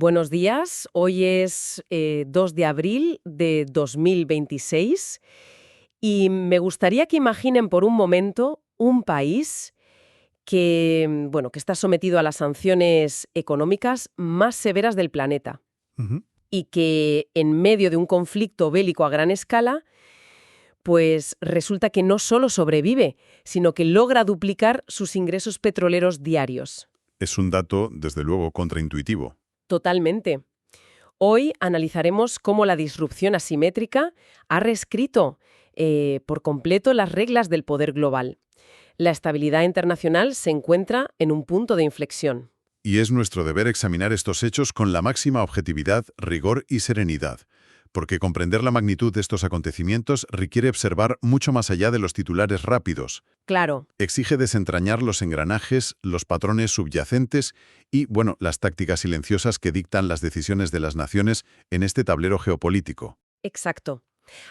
Buenos días, hoy es 2 de abril de 2026 y me gustaría que imaginen por un momento un país que, que está sometido a las sanciones económicas más severas del planeta Ujú. y que en medio de un conflicto bélico a gran escala, pues resulta que no solo sobrevive, sino que logra duplicar sus ingresos petroleros diarios. Es un dato, desde luego, contraintuitivo. Totalmente. Hoy analizaremos cómo la disrupción asimétrica ha reescrito por completo las reglas del poder global. La estabilidad internacional se encuentra en un punto de inflexión. Y es nuestro deber examinar estos hechos con la máxima objetividad, rigor y serenidad, porque comprender la magnitud de estos acontecimientos requiere observar mucho más allá de los titulares rápidos. Claro, Exige desentrañar los engranajes, los patrones subyacentes y, las tácticas silenciosas que dictan las decisiones de las naciones en este tablero geopolítico. exacto.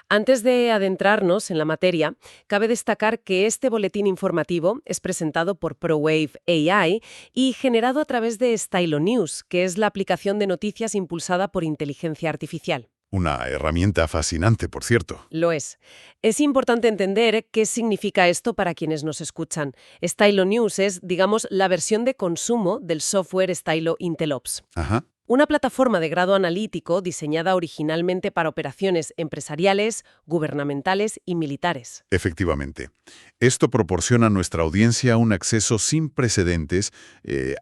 Antes de adentrarnos en la materia, cabe destacar que este boletín informativo es presentado por ProWave AI y generado a través de Stylo News, que es la aplicación de noticias impulsada por inteligencia artificial. Una herramienta fascinante, por cierto. Lo es. Es importante entender qué significa esto para quienes nos escuchan. Stylo News es, digamos, la versión de consumo del software Stylo IntelOps. Ajá. Una plataforma de grado analítico diseñada originalmente para operaciones empresariales, gubernamentales y militares. Efectivamente. Esto proporciona a nuestra audiencia un acceso sin precedentes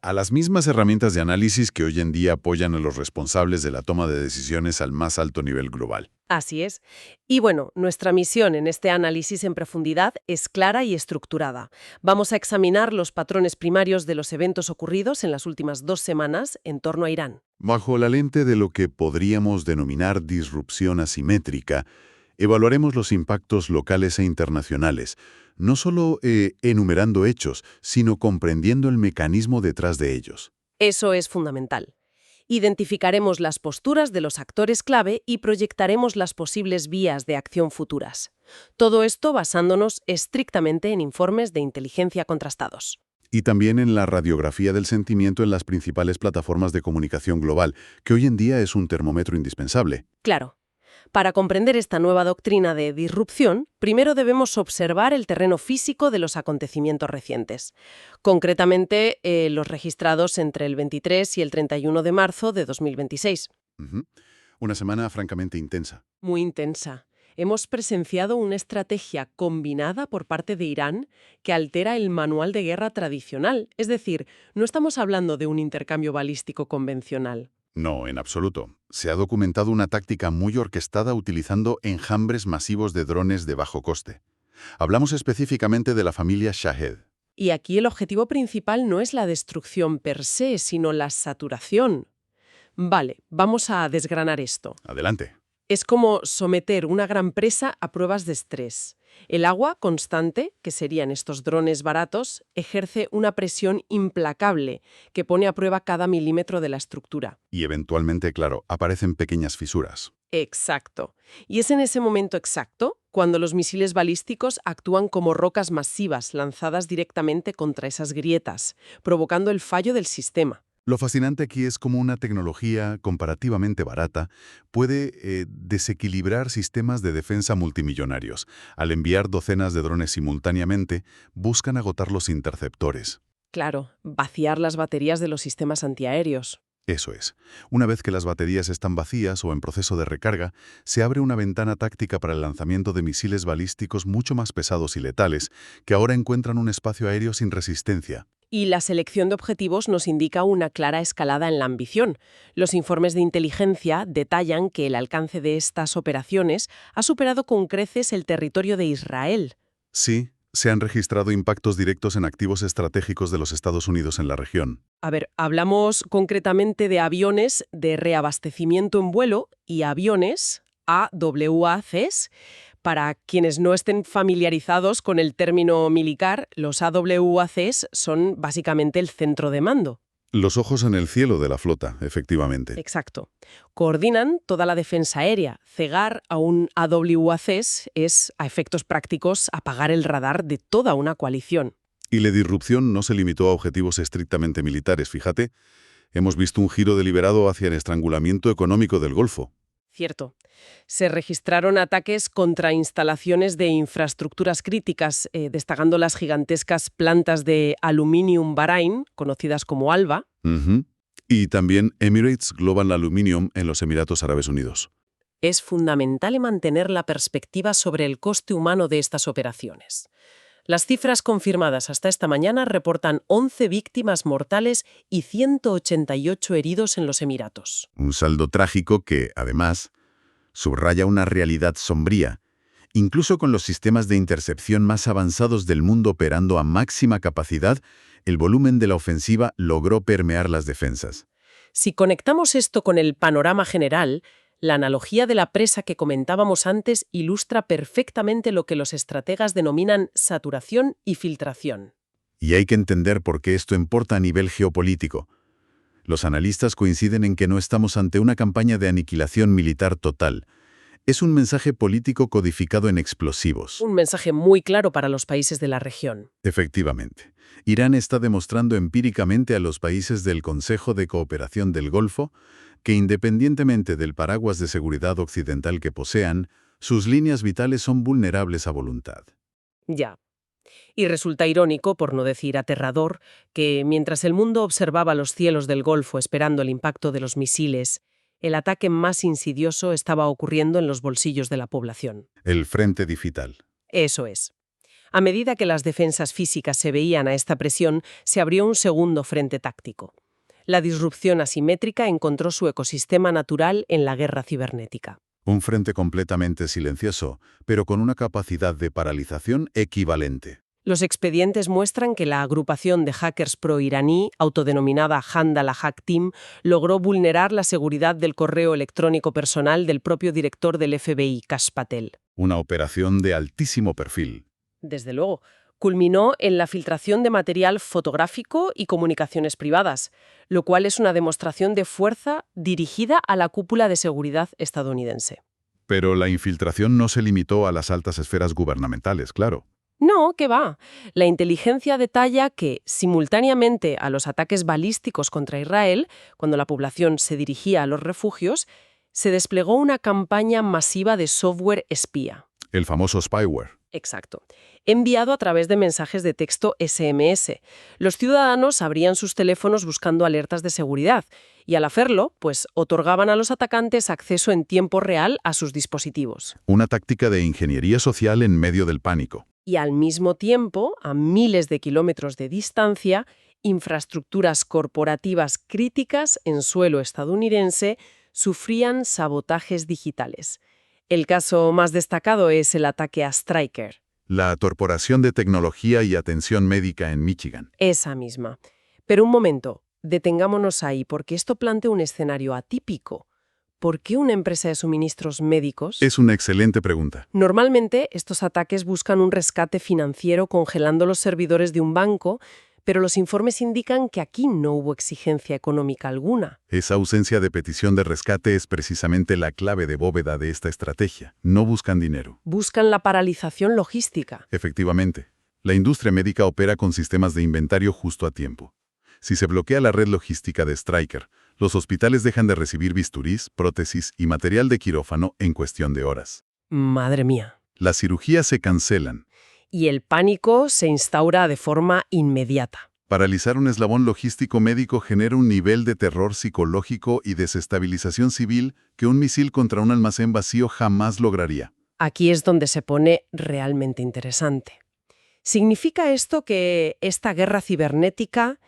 a las mismas herramientas de análisis que hoy en día apoyan a los responsables de la toma de decisiones al más alto nivel global. Así es. Y bueno, nuestra misión en este análisis en profundidad es clara y estructurada. Vamos a examinar los patrones primarios de los eventos ocurridos en las últimas 2 semanas en torno a Irán. Bajo la lente de lo que podríamos denominar disrupción asimétrica, evaluaremos los impactos locales e internacionales, no solo enumerando hechos, sino comprendiendo el mecanismo detrás de ellos. Eso es fundamental. Identificaremos las posturas de los actores clave y proyectaremos las posibles vías de acción futuras. Todo esto basándonos estrictamente en informes de inteligencia contrastados. Y también en la radiografía del sentimiento en las principales plataformas de comunicación global, que hoy en día es un termómetro indispensable. Claro, para comprender esta nueva doctrina de disrupción, primero debemos observar el terreno físico de los acontecimientos recientes, concretamente los registrados entre el 23 y el 31 de marzo de 2026. Ujú. Una semana francamente intensa. Muy intensa. Hemos presenciado una estrategia combinada por parte de Irán que altera el manual de guerra tradicional. Es decir, no estamos hablando de un intercambio balístico convencional. No, en absoluto. Se ha documentado una táctica muy orquestada utilizando enjambres masivos de drones de bajo coste. Hablamos específicamente de la familia Shahed. Y aquí el objetivo principal no es la destrucción per se, sino la saturación. Vale, vamos a desgranar esto. Adelante. Es como someter una gran presa a pruebas de estrés. El agua constante, que serían estos drones baratos, ejerce una presión implacable que pone a prueba cada milímetro de la estructura. Y eventualmente, claro, aparecen pequeñas fisuras. Exacto. Y es en ese momento exacto cuando los misiles balísticos actúan como rocas masivas lanzadas directamente contra esas grietas, provocando el fallo del sistema. Lo fascinante aquí es cómo una tecnología comparativamente barata puede desequilibrar sistemas de defensa multimillonarios. Al enviar docenas de drones simultáneamente, buscan agotar los interceptores. Claro, vaciar las baterías de los sistemas antiaéreos. Eso es. Una vez que las baterías están vacías o en proceso de recarga, se abre una ventana táctica para el lanzamiento de misiles balísticos mucho más pesados y letales, que ahora encuentran un espacio aéreo sin resistencia. Y la selección de objetivos nos indica una clara escalada en la ambición. Los informes de inteligencia detallan que el alcance de estas operaciones ha superado con creces el territorio de Israel. Sí, se han registrado impactos directos en activos estratégicos de los Estados Unidos en la región. A ver, hablamos concretamente de aviones de reabastecimiento en vuelo y aviones AWACS. Para quienes no estén familiarizados con el término militar, los AWACS son básicamente el centro de mando. Los ojos en el cielo de la flota, efectivamente. Exacto. Coordinan toda la defensa aérea. Cegar a un AWACS es, a efectos prácticos, apagar el radar de toda una coalición. Y la disrupción no se limitó a objetivos estrictamente militares, fíjate. Hemos visto un giro deliberado hacia el estrangulamiento económico del Golfo. Cierto. Se registraron ataques contra instalaciones de infraestructuras críticas, destacando las gigantescas plantas de Aluminium Bahrain, conocidas como ALBA. Ujú. Y también Emirates Global Aluminium en los Emiratos Árabes Unidos. Es fundamental mantener la perspectiva sobre el coste humano de estas operaciones. Las cifras confirmadas hasta esta mañana reportan 11 víctimas mortales y 188 heridos en los Emiratos. Un saldo trágico que, además, subraya una realidad sombría. Incluso con los sistemas de intercepción más avanzados del mundo operando a máxima capacidad, el volumen de la ofensiva logró permear las defensas. Si conectamos esto con el panorama general, la analogía de la presa que comentábamos antes ilustra perfectamente lo que los estrategas denominan saturación y filtración. Y hay que entender por qué esto importa a nivel geopolítico. Los analistas coinciden en que no estamos ante una campaña de aniquilación militar total. Es un mensaje político codificado en explosivos. Un mensaje muy claro para los países de la región. Efectivamente. Irán está demostrando empíricamente a los países del Consejo de Cooperación del Golfo que, independientemente del paraguas de seguridad occidental que posean, sus líneas vitales son vulnerables a voluntad. Ya. Y resulta irónico, por no decir aterrador, que mientras el mundo observaba los cielos del Golfo esperando el impacto de los misiles, el ataque más insidioso estaba ocurriendo en los bolsillos de la población. El frente digital. Eso es. A medida que las defensas físicas se veían a esta presión, se abrió un segundo frente táctico. La disrupción asimétrica encontró su ecosistema natural en la guerra cibernética. Un frente completamente silencioso, pero con una capacidad de paralización equivalente. Los expedientes muestran que la agrupación de hackers pro-iraní, autodenominada Handala Hack Team, logró vulnerar la seguridad del correo electrónico personal del propio director del FBI, Kash Patel. Una operación de altísimo perfil. Desde luego, culminó en la filtración de material fotográfico y comunicaciones privadas, lo cual es una demostración de fuerza dirigida a la cúpula de seguridad estadounidense. Pero la infiltración no se limitó a las altas esferas gubernamentales, claro. No, ¿qué va? La inteligencia detalla que, simultáneamente a los ataques balísticos contra Israel, cuando la población se dirigía a los refugios, se desplegó una campaña masiva de software espía. El famoso spyware. Exacto. Enviado a través de mensajes de texto SMS. Los ciudadanos abrían sus teléfonos buscando alertas de seguridad y al hacerlo, pues otorgaban a los atacantes acceso en tiempo real a sus dispositivos. Una táctica de ingeniería social en medio del pánico. Y al mismo tiempo, a miles de kilómetros de distancia, infraestructuras corporativas críticas en suelo estadounidense sufrían sabotajes digitales. El caso más destacado es el ataque a Stryker. La Corporación de Tecnología y Atención Médica en Michigan. Esa misma. Pero un momento, detengámonos ahí, porque esto plantea un escenario atípico. ¿Por qué una empresa de suministros médicos? Es una excelente pregunta. Normalmente, estos ataques buscan un rescate financiero congelando los servidores de un banco, pero los informes indican que aquí no hubo exigencia económica alguna. Esa ausencia de petición de rescate es precisamente la clave de bóveda de esta estrategia. No buscan dinero. Buscan la paralización logística. Efectivamente, la industria médica opera con sistemas de inventario justo a tiempo. Si se bloquea la red logística de Stryker, los hospitales dejan de recibir bisturís, prótesis y material de quirófano en cuestión de horas. Madre mía. Las cirugías se cancelan. Y el pánico se instaura de forma inmediata. Paralizar un eslabón logístico médico genera un nivel de terror psicológico y desestabilización civil que un misil contra un almacén vacío jamás lograría. Aquí es donde se pone realmente interesante. ¿Significa esto que esta guerra cibernética,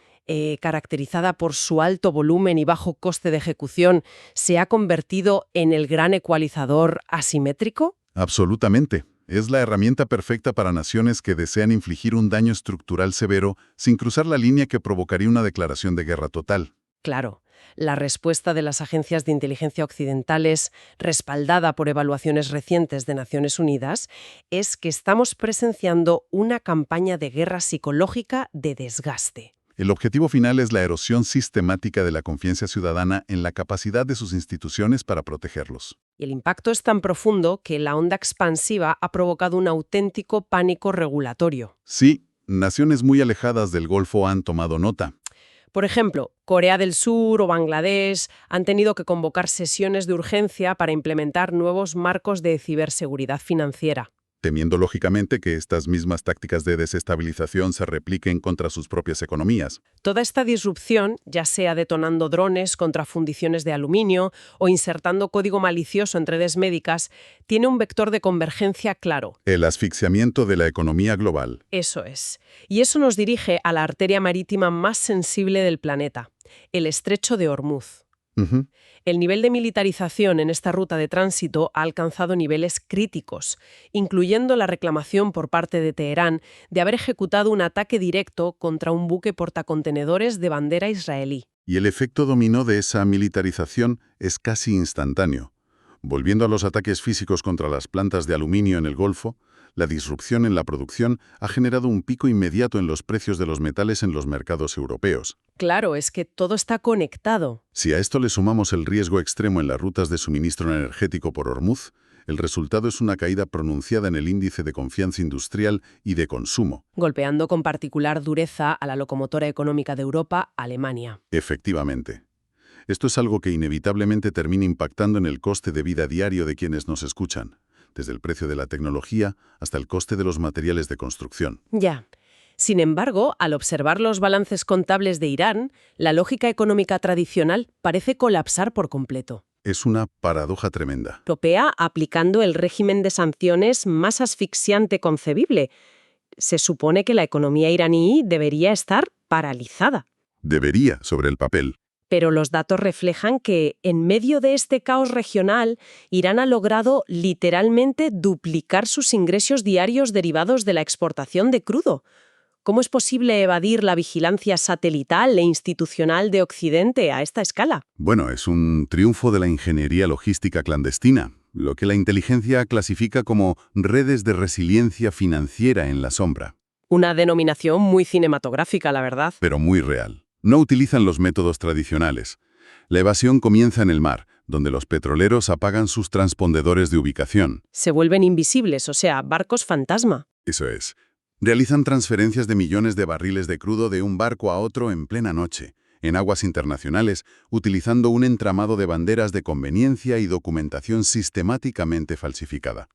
caracterizada por su alto volumen y bajo coste de ejecución, se ha convertido en el gran ecualizador asimétrico? Absolutamente. Es la herramienta perfecta para naciones que desean infligir un daño estructural severo sin cruzar la línea que provocaría una declaración de guerra total. Claro, la respuesta de las agencias de inteligencia occidentales, respaldada por evaluaciones recientes de Naciones Unidas, es que estamos presenciando una campaña de guerra psicológica de desgaste. El objetivo final es la erosión sistemática de la confianza ciudadana en la capacidad de sus instituciones para protegerlos. Y el impacto es tan profundo que la onda expansiva ha provocado un auténtico pánico regulatorio. Sí, naciones muy alejadas del Golfo han tomado nota. Por ejemplo, Corea del Sur o Bangladesh han tenido que convocar sesiones de urgencia para implementar nuevos marcos de ciberseguridad financiera. Temiendo lógicamente que estas mismas tácticas de desestabilización se repliquen contra sus propias economías. Toda esta disrupción, ya sea detonando drones contra fundiciones de aluminio o insertando código malicioso en redes médicas, tiene un vector de convergencia claro. El asfixiamiento de la economía global. Eso es. Y eso nos dirige a la arteria marítima más sensible del planeta, el Estrecho de Hormuz. Ujú. El nivel de militarización en esta ruta de tránsito ha alcanzado niveles críticos, incluyendo la reclamación por parte de Teherán de haber ejecutado un ataque directo contra un buque portacontenedores de bandera israelí. Y el efecto dominó de esa militarización es casi instantáneo. Volviendo a los ataques físicos contra las plantas de aluminio en el Golfo, la disrupción en la producción ha generado un pico inmediato en los precios de los metales en los mercados europeos. Claro, es que todo está conectado. Si a esto le sumamos el riesgo extremo en las rutas de suministro energético por Hormuz, el resultado es una caída pronunciada en el índice de confianza industrial y de consumo. Golpeando con particular dureza a la locomotora económica de Europa, Alemania. Efectivamente. Esto es algo que inevitablemente termina impactando en el coste de vida diario de quienes nos escuchan, desde el precio de la tecnología hasta el coste de los materiales de construcción. Ya. Sin embargo, al observar los balances contables de Irán, la lógica económica tradicional parece colapsar por completo. Es una paradoja tremenda. Europea aplicando el régimen de sanciones más asfixiante concebible. Se supone que la economía iraní debería estar paralizada. Debería, sobre el papel. Pero los datos reflejan que, en medio de este caos regional, Irán ha logrado literalmente duplicar sus ingresos diarios derivados de la exportación de crudo. ¿Cómo es posible evadir la vigilancia satelital e institucional de Occidente a esta escala? Bueno, es un triunfo de la ingeniería logística clandestina, lo que la inteligencia clasifica como redes de resiliencia financiera en la sombra, Una denominación muy cinematográfica, la verdad. pero muy real. No utilizan los métodos tradicionales. La evasión comienza en el mar, donde los petroleros apagan sus transpondedores de ubicación. Se vuelven invisibles, o sea, barcos fantasma. Eso es. Realizan transferencias de millones de barriles de crudo de un barco a otro en plena noche, en aguas internacionales, utilizando un entramado de banderas de conveniencia y documentación sistemáticamente falsificada.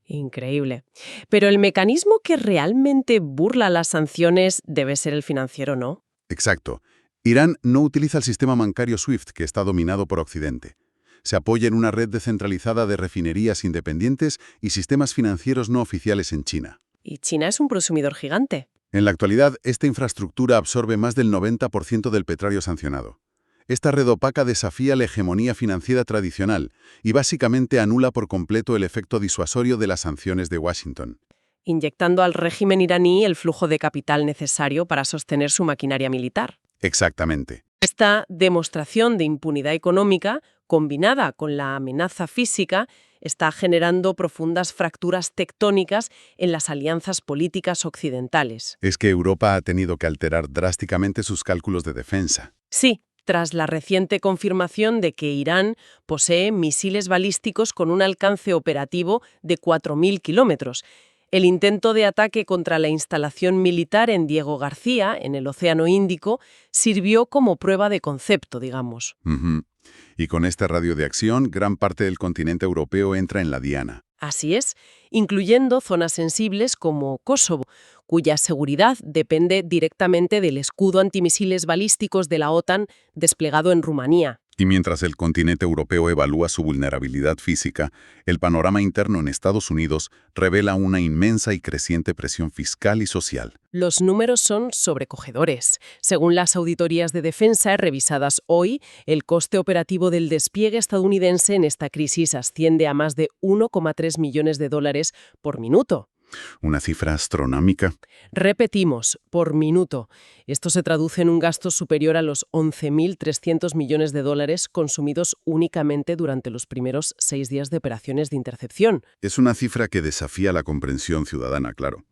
Increíble. Pero el mecanismo que realmente burla las sanciones debe ser el financiero, ¿no? Exacto. Irán no utiliza el sistema bancario SWIFT, que está dominado por Occidente. Se apoya en una red descentralizada de refinerías independientes y sistemas financieros no oficiales en China. Y China es un prosumidor gigante. En la actualidad, esta infraestructura absorbe más del 90% del petróleo sancionado. Esta red opaca desafía la hegemonía financiera tradicional y básicamente anula por completo el efecto disuasorio de las sanciones de Washington. Inyectando al régimen iraní el flujo de capital necesario para sostener su maquinaria militar. Exactamente. Esta demostración de impunidad económica, combinada con la amenaza física, está generando profundas fracturas tectónicas en las alianzas políticas occidentales. Es que Europa ha tenido que alterar drásticamente sus cálculos de defensa. Sí, tras la reciente confirmación de que Irán posee misiles balísticos con un alcance operativo de 4.000 kilómetros. El intento de ataque contra la instalación militar en Diego García, en el Océano Índico, sirvió como prueba de concepto, digamos. Ujú. Y con este radio de acción, gran parte del continente europeo entra en la diana. Así es, incluyendo zonas sensibles como Kosovo, cuya seguridad depende directamente del escudo antimisiles balísticos de la OTAN desplegado en Rumanía. Y mientras el continente europeo evalúa su vulnerabilidad física, el panorama interno en Estados Unidos revela una inmensa y creciente presión fiscal y social. Los números son sobrecogedores. Según las auditorías de defensa revisadas hoy, el coste operativo del despliegue estadounidense en esta crisis asciende a más de 1,3 millones de dólares por minuto. Una cifra astronómica. Repetimos, por minuto. Esto se traduce en un gasto superior a los 11.300 millones de dólares consumidos únicamente durante los primeros 6 días de operaciones de intercepción. Es una cifra que desafía la comprensión ciudadana, claro.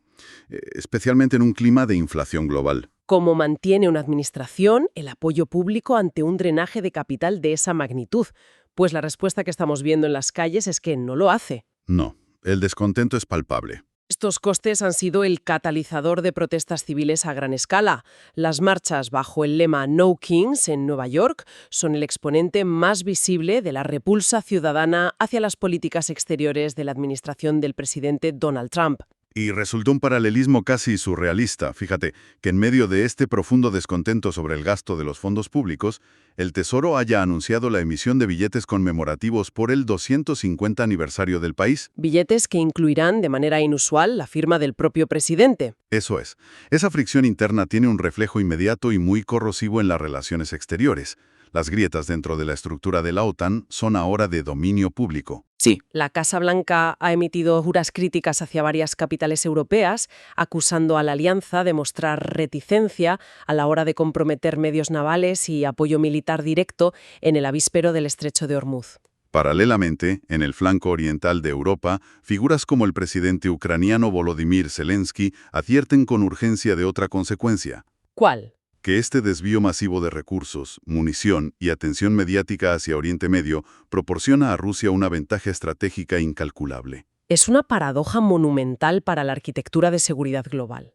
Especialmente en un clima de inflación global. ¿Cómo mantiene una administración el apoyo público ante un drenaje de capital de esa magnitud? Pues la respuesta que estamos viendo en las calles es que no lo hace. No, el descontento es palpable. Estos costes han sido el catalizador de protestas civiles a gran escala. Las marchas bajo el lema No Kings en Nueva York son el exponente más visible de la repulsa ciudadana hacia las políticas exteriores de la administración del presidente Donald Trump. Y resultó un paralelismo casi surrealista. Fíjate, que en medio de este profundo descontento sobre el gasto de los fondos públicos, el Tesoro haya anunciado la emisión de billetes conmemorativos por el 250 aniversario del país. Billetes que incluirán de manera inusual la firma del propio presidente. Eso es. Esa fricción interna tiene un reflejo inmediato y muy corrosivo en las relaciones exteriores. Las grietas dentro de la estructura de la OTAN son ahora de dominio público. Sí. La Casa Blanca ha emitido duras críticas hacia varias capitales europeas, acusando a la alianza de mostrar reticencia a la hora de comprometer medios navales y apoyo militar directo en el avíspero del Estrecho de Hormuz. Paralelamente, en el flanco oriental de Europa, figuras como el presidente ucraniano Volodymyr Zelensky advierten con urgencia de otra consecuencia. ¿Cuál? Que este desvío masivo de recursos, munición y atención mediática hacia Oriente Medio proporciona a Rusia una ventaja estratégica incalculable. Es una paradoja monumental para la arquitectura de seguridad global.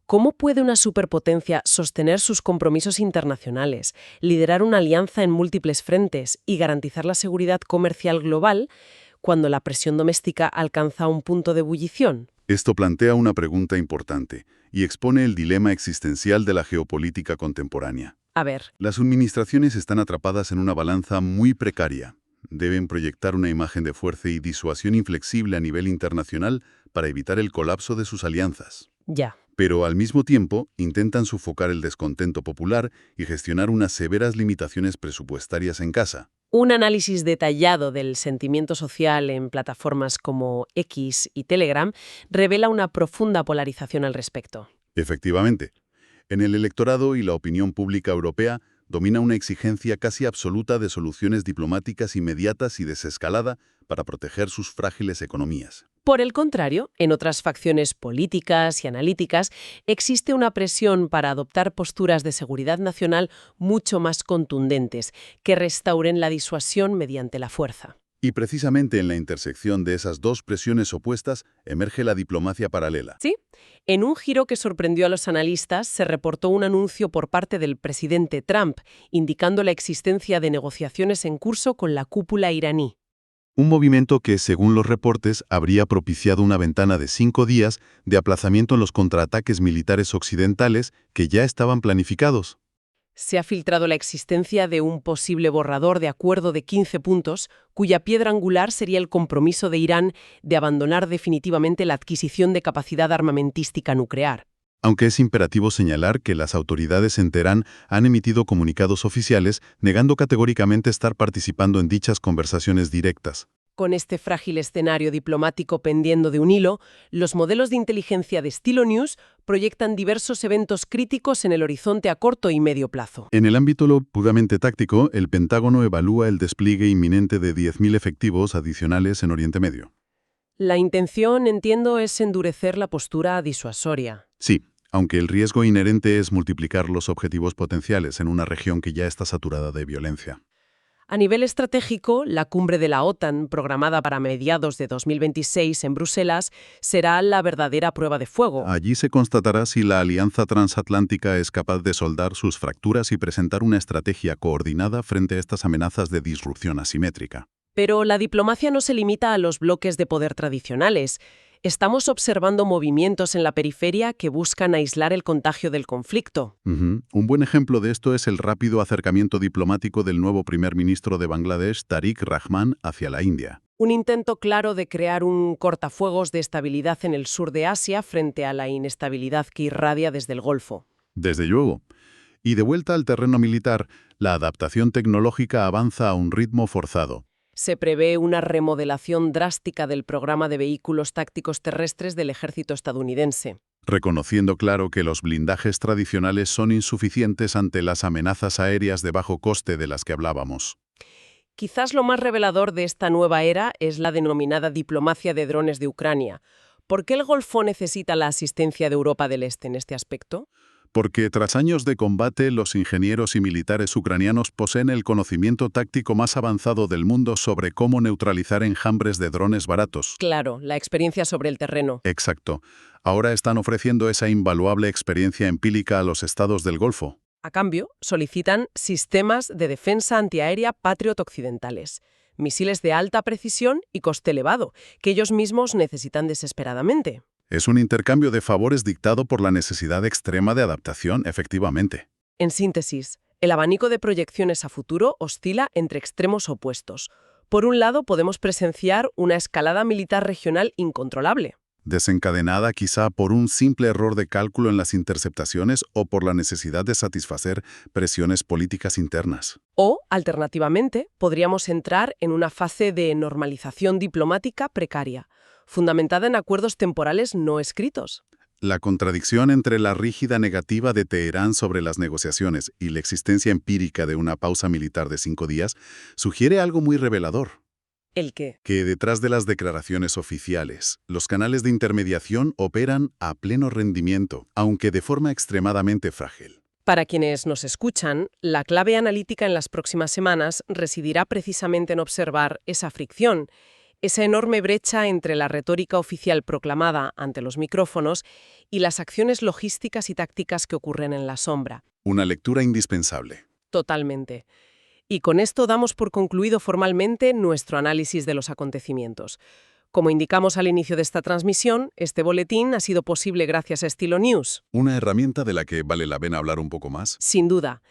¿Cómo puede una superpotencia sostener sus compromisos internacionales, liderar una alianza en múltiples frentes y garantizar la seguridad comercial global cuando la presión doméstica alcanza un punto de ebullición? Esto plantea una pregunta importante y expone el dilema existencial de la geopolítica contemporánea. A ver. Las administraciones están atrapadas en una balanza muy precaria. Deben proyectar una imagen de fuerza y disuasión inflexible a nivel internacional para evitar el colapso de sus alianzas. Ya. Pero al mismo tiempo intentan sofocar el descontento popular y gestionar unas severas limitaciones presupuestarias en casa. Un análisis detallado del sentimiento social en plataformas como X y Telegram revela una profunda polarización al respecto. Efectivamente, en el electorado y la opinión pública europea domina una exigencia casi absoluta de soluciones diplomáticas inmediatas y desescalada para proteger sus frágiles economías. Por el contrario, en otras facciones políticas y analíticas existe una presión para adoptar posturas de seguridad nacional mucho más contundentes, que restauren la disuasión mediante la fuerza. Y precisamente en la intersección de esas dos presiones opuestas emerge la diplomacia paralela. ¿Sí? En un giro que sorprendió a los analistas, se reportó un anuncio por parte del presidente Trump, indicando la existencia de negociaciones en curso con la cúpula iraní. Un movimiento que, según los reportes, habría propiciado una ventana de 5 días de aplazamiento en los contraataques militares occidentales que ya estaban planificados. Se ha filtrado la existencia de un posible borrador de acuerdo de 15 puntos, cuya piedra angular sería el compromiso de Irán de abandonar definitivamente la adquisición de capacidad armamentística nuclear. Aunque es imperativo señalar que las autoridades en Teherán han emitido comunicados oficiales negando categóricamente estar participando en dichas conversaciones directas. Con este frágil escenario diplomático pendiendo de un hilo, los modelos de inteligencia de Stilo News proyectan diversos eventos críticos en el horizonte a corto y medio plazo. En el ámbito puramente táctico, el Pentágono evalúa el despliegue inminente de 10.000 efectivos adicionales en Oriente Medio. La intención, entiendo, es endurecer la postura disuasoria. Sí, aunque el riesgo inherente es multiplicar los objetivos potenciales en una región que ya está saturada de violencia. A nivel estratégico, la cumbre de la OTAN, programada para mediados de 2026 en Bruselas, será la verdadera prueba de fuego. Allí se constatará si la alianza transatlántica es capaz de soldar sus fracturas y presentar una estrategia coordinada frente a estas amenazas de disrupción asimétrica. Pero la diplomacia no se limita a los bloques de poder tradicionales. Estamos observando movimientos en la periferia que buscan aislar el contagio del conflicto. Un buen ejemplo de esto es el rápido acercamiento diplomático del nuevo primer ministro de Bangladesh, Tariq Rahman, hacia la India. Un intento claro de crear un cortafuegos de estabilidad en el sur de Asia frente a la inestabilidad que irradia desde el Golfo. Desde luego. Y de vuelta al terreno militar, la adaptación tecnológica avanza a un ritmo forzado. Se prevé una remodelación drástica del programa de vehículos tácticos terrestres del ejército estadounidense. Reconociendo claro que los blindajes tradicionales son insuficientes ante las amenazas aéreas de bajo coste de las que hablábamos. Quizás lo más revelador de esta nueva era es la denominada diplomacia de drones de Ucrania. ¿Por qué el Golfo necesita la asistencia de Europa del Este en este aspecto? porque tras años de combate, los ingenieros y militares ucranianos poseen el conocimiento táctico más avanzado del mundo sobre cómo neutralizar enjambres de drones baratos. Claro, la experiencia sobre el terreno. Exacto. Ahora están ofreciendo esa invaluable experiencia empírica a los estados del Golfo. A cambio, solicitan sistemas de defensa antiaérea Patriot occidentales, misiles de alta precisión y coste elevado, que ellos mismos necesitan desesperadamente. Es un intercambio de favores dictado por la necesidad extrema de adaptación, efectivamente. En síntesis, el abanico de proyecciones a futuro oscila entre extremos opuestos. Por un lado, podemos presenciar una escalada militar regional incontrolable. Desencadenada quizá por un simple error de cálculo en las interceptaciones o por la necesidad de satisfacer presiones políticas internas. O, alternativamente, podríamos entrar en una fase de normalización diplomática precaria, fundamentada en acuerdos temporales no escritos. La contradicción entre la rígida negativa de Teherán sobre las negociaciones y la existencia empírica de una pausa militar de 5 días sugiere algo muy revelador. ¿El qué? Que detrás de las declaraciones oficiales, los canales de intermediación operan a pleno rendimiento, aunque de forma extremadamente frágil. Para quienes nos escuchan, la clave analítica en las próximas semanas residirá precisamente en observar esa fricción, esa enorme brecha entre la retórica oficial proclamada ante los micrófonos y las acciones logísticas y tácticas que ocurren en la sombra. Una lectura indispensable. Totalmente. Y con esto damos por concluido formalmente nuestro análisis de los acontecimientos. Como indicamos al inicio de esta transmisión, este boletín ha sido posible gracias a Estilo News. ¿Una herramienta de la que vale la pena hablar un poco más? Sin duda.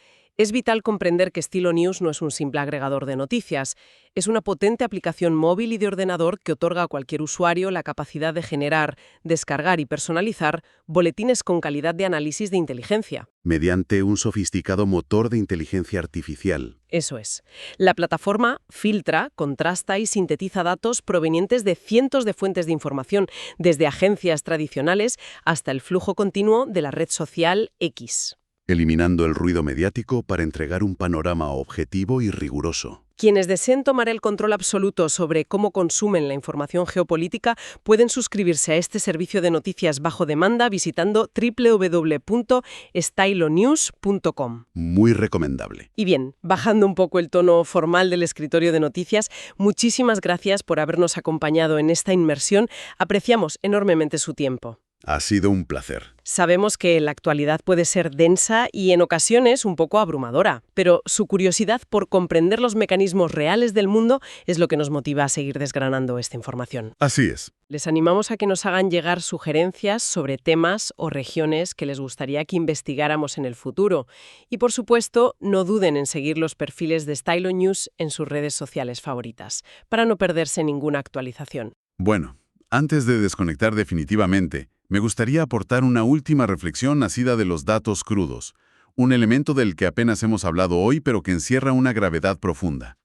Es vital comprender que Estilo News no es un simple agregador de noticias. Es una potente aplicación móvil y de ordenador que otorga a cualquier usuario la capacidad de generar, descargar y personalizar boletines con calidad de análisis de inteligencia. Mediante un sofisticado motor de inteligencia artificial. Eso es. La plataforma filtra, contrasta y sintetiza datos provenientes de cientos de fuentes de información, desde agencias tradicionales hasta el flujo continuo de la red social X. Eliminando el ruido mediático para entregar un panorama objetivo y riguroso. Quienes deseen tomar el control absoluto sobre cómo consumen la información geopolítica pueden suscribirse a este servicio de noticias bajo demanda visitando www.stylonews.com. Muy recomendable. Y bien, bajando un poco el tono formal del escritorio de noticias, muchísimas gracias por habernos acompañado en esta inmersión. Apreciamos enormemente su tiempo. Ha sido un placer. Sabemos que la actualidad puede ser densa y en ocasiones un poco abrumadora, pero su curiosidad por comprender los mecanismos reales del mundo es lo que nos motiva a seguir desgranando esta información. Así es. Les animamos a que nos hagan llegar sugerencias sobre temas o regiones que les gustaría que investigáramos en el futuro. Y por supuesto, no duden en seguir los perfiles de Stylo News en sus redes sociales favoritas, para no perderse ninguna actualización. Bueno, antes de desconectar definitivamente, me gustaría aportar una última reflexión nacida de los datos crudos, un elemento del que apenas hemos hablado hoy pero que encierra una gravedad profunda.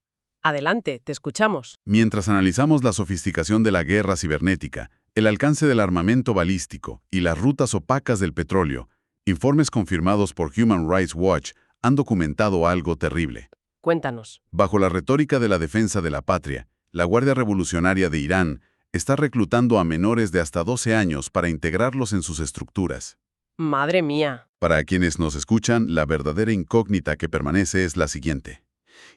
Adelante, te escuchamos. Mientras analizamos la sofisticación de la guerra cibernética, el alcance del armamento balístico y las rutas opacas del petróleo, informes confirmados por Human Rights Watch han documentado algo terrible. Cuéntanos. Bajo la retórica de la defensa de la patria, la Guardia Revolucionaria de Irán está reclutando a menores de hasta 12 años para integrarlos en sus estructuras. Madre mía. Para quienes nos escuchan, la verdadera incógnita que permanece es la siguiente.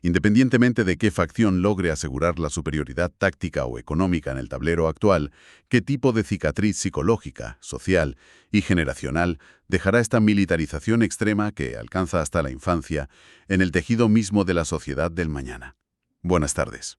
Independientemente de qué facción logre asegurar la superioridad táctica o económica en el tablero actual, ¿qué tipo de cicatriz psicológica, social y generacional dejará esta militarización extrema que alcanza hasta la infancia en el tejido mismo de la sociedad del mañana? Buenas tardes.